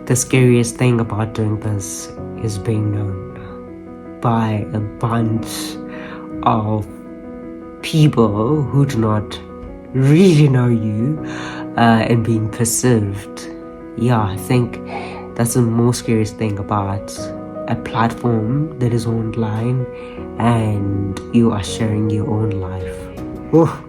the scariest thing about doing this is being known by a bunch of people who do not really know you, and being perceived. Yeah, I think that's the most scariest thing about a platform that is online and you are sharing your own life. Oh.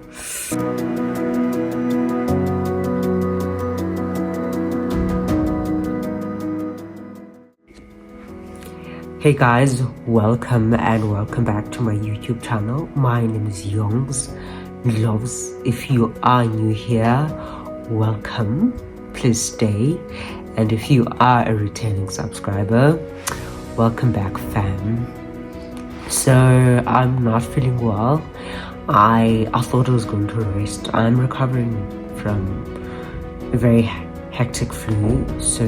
Hey guys, welcome back to my YouTube channel. My name is Youngs Loves. If you are new here, welcome, please stay. And if you are a returning subscriber, welcome back fam. So I'm not feeling well. I thought I was going to rest. I'm recovering from a very hectic flu, so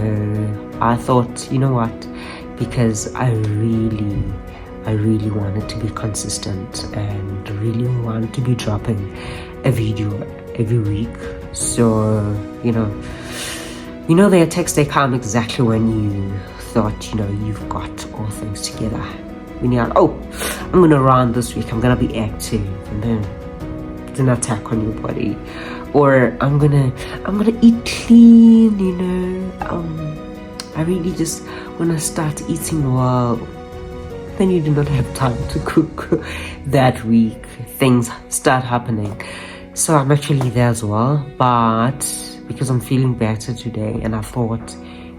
I thought, you know what, because I really wanted to be consistent and really wanted to be dropping a video every week. So you know their texts, they come exactly when you thought you've got all things together. When you're like, oh, I'm gonna run this week, I'm gonna be active, and then it's an attack on your body. Or I'm gonna eat clean, I really just wanna start eating well. Then you do not have time to cook that week. Things start happening. So I'm actually there as well, but because I'm feeling better today, and I thought,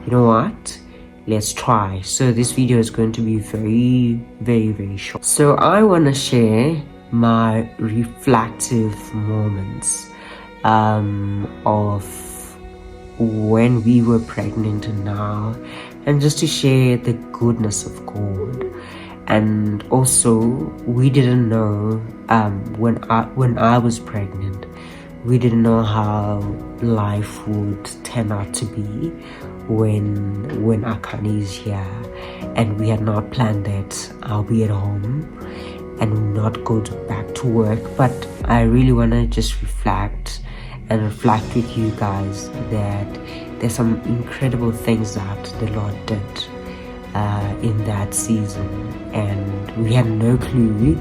you know what, let's try. So this video is going to be very, very, very short. So I want to share my reflective moments of when we were pregnant and now, and just to share the goodness of God. And also, we didn't know when I was pregnant, we didn't know how life would turn out to be when Akani is here, and we had not planned that I'll be at home and not go back to work. But I really want to just reflect with you guys that there's some incredible things that the Lord did in that season, and we had no clue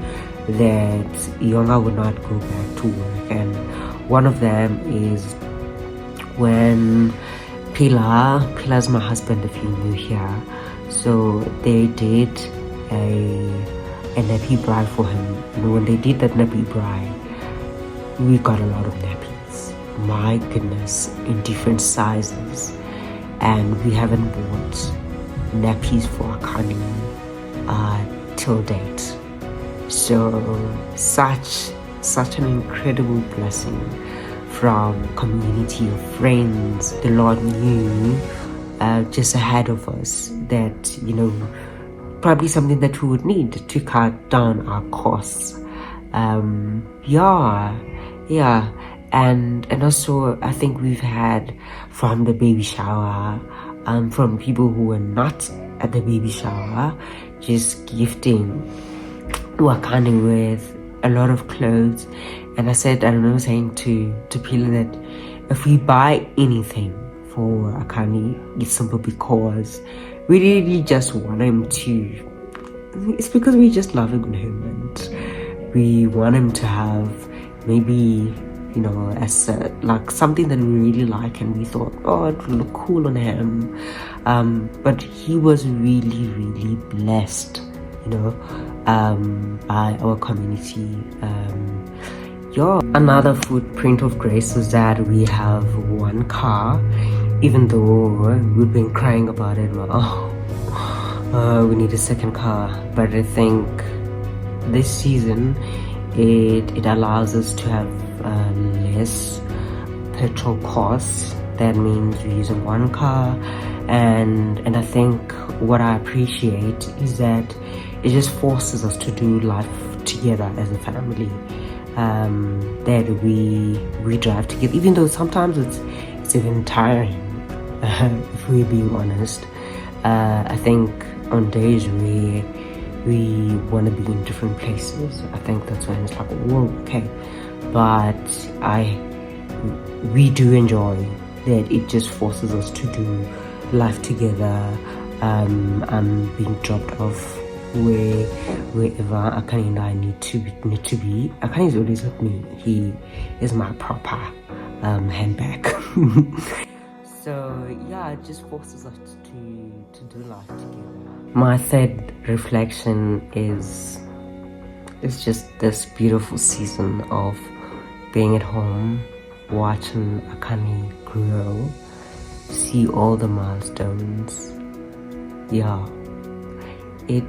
that Yonga would not go back to work. And one of them is when Pilar's my husband, if you're new here. So they did a nappy bride for him, and when they did that nappy bride, we got a lot of nappies. My goodness, in different sizes, and we haven't bought nappies for Akani till date. So such an incredible blessing from community of friends. The Lord knew just ahead of us that probably something that we would need to cut down our costs. And also I think we've had from the baby shower, from people who were not at the baby shower, just gifting Wakani with a lot of clothes. And I remember saying to Pila that if we buy anything for Akani, it's simple because we really just want him to, it's because we just love him, and we want him to have maybe as like something that we really like, and we thought, oh, it would look cool on him. But he was really, really blessed, by our community. Another footprint of grace is that we have one car, even though we've been crying about it. We need a second car, but I think this season it allows us to have less petrol costs. That means we're using one car, and I think what I appreciate is that it just forces us to do life together as a family. That we drive together, even though sometimes it's even tiring, if we're being honest. I think on days where we want to be in different places, I think that's when it's like, whoa, okay. But we do enjoy that it just forces us to do life together. I'm being dropped off wherever Akani and I need to be. Akani is always with me. He is my proper handbag. So yeah, it just forces us to do life together. My third reflection is just this beautiful season of being at home, watching Akani grow, see all the milestones. Yeah, it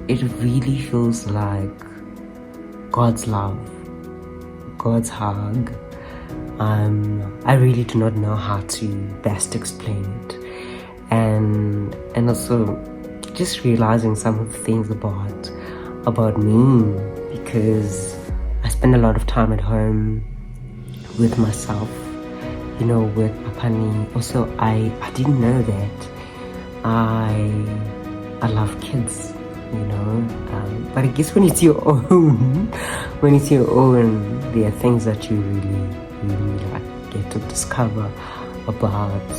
really feels like God's love, God's hug. I really do not know how to best explain it, and also just realizing some of the things about me, because I spend a lot of time at home with myself, you know, with Apani. Also, I didn't know that I love kids, you know, but I guess when it's your own, there are things that you really like get to discover about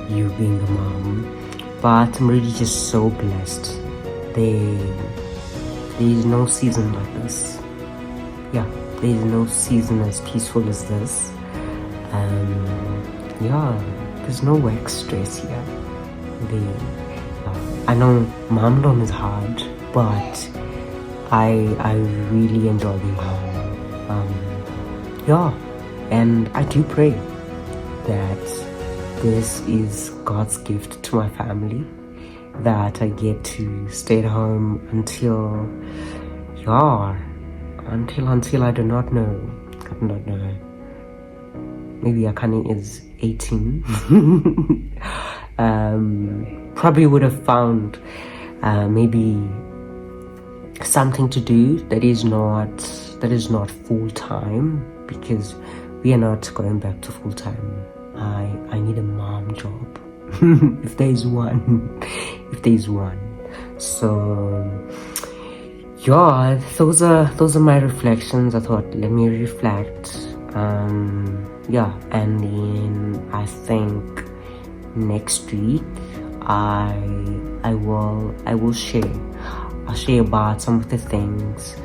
you being a mom. But I'm really just so blessed. There is no season like this. Yeah, there is no season as peaceful as this. Yeah, there's no work stress here. I know Momdom is hard, but I really enjoy being home. Yeah, and I do pray that this is God's gift to my family, that I get to stay at home until I do not know. Maybe Akani is 18. Probably would have found maybe something to do that is not full-time, because we are not going back to full-time. I need a mom job. if there's one. So yeah, those are my reflections. I thought, let me reflect. Yeah, and then I think next week I will share. I'll share about some of the things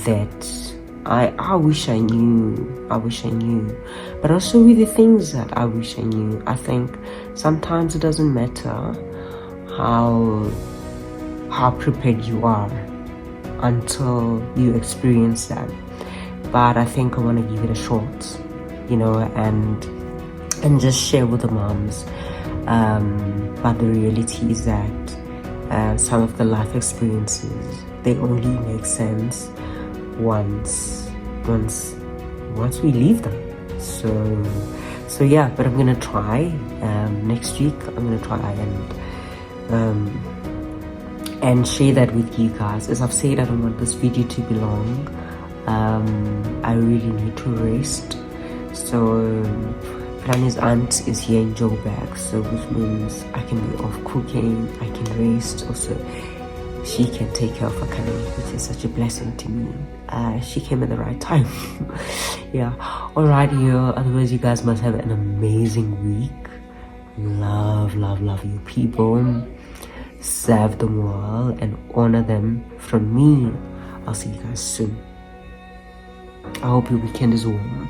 that I wish I knew, but also with the things that I wish I knew. I think sometimes it doesn't matter how prepared you are until you experience that. But I think I want to give it a shot, you know, and just share with the moms. But the reality is that some of the life experiences, they only make sense once we leave them. So yeah, but I'm gonna try. Next week I'm gonna try and share that with you guys. As I've said, I don't want this video to be long. I really need to rest. So Plani's aunt is here in Joburg, so which means I can be off cooking, I can rest. Also, she can take care of her family, which is such a blessing to me. She came at the right time. Yeah. Alright, otherwise you guys must have an amazing week. Love you people. Serve them well and honor them. From me, I'll see you guys soon. I hope your weekend is warm.